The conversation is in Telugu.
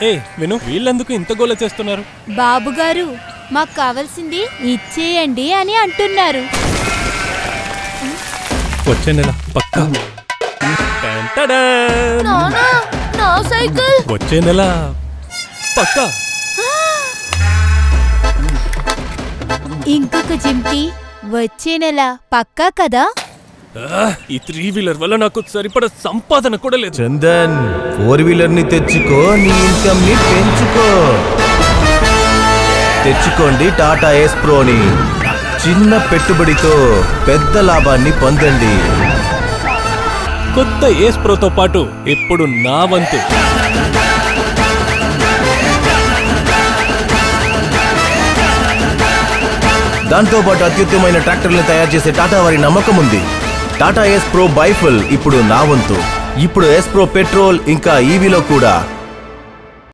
ఏ విను, వీళ్ళెందుకు ఇంత గోల చేస్తున్నారు? బాబుగారు, మాకు కావాల్సింది ఇచ్చేయండి అని అంటున్నారు. వచ్చే నెల పక్కా. నా సైకిల్ వచ్చే నెల పక్కా. ఇంకొక జిమ్కి వచ్చే నెల పక్కా కదా? ఈ 3 వీలర్ వల్ల నాకు సరిపడా సంపాదన కూడా లేదు. చందన్, 4 వీలర్ ని తెచ్చుకో, నీ ఇన్కమ్ ని పెంచుకో. తెచ్చుకోండి టాటా ఏస్ ప్రోని. చిన్న పెట్టుబడితో పెద్ద లాభాన్ని పొందండి. కొత్త ఏస్ ప్రోతో పాటు ఇప్పుడు నా వంతు. దాంతో పాటు అత్యుత్తమైన ట్రాక్టర్లు తయారు చేసే టాటా వారి నమ్మకం ఉంది. టాటా ఏస్ ప్రో బైఫుల్ ఇప్పుడు నా వంతు. ఇప్పుడు ఏస్ ప్రో పెట్రోల్ ఇంకా ఈవీలో కూడా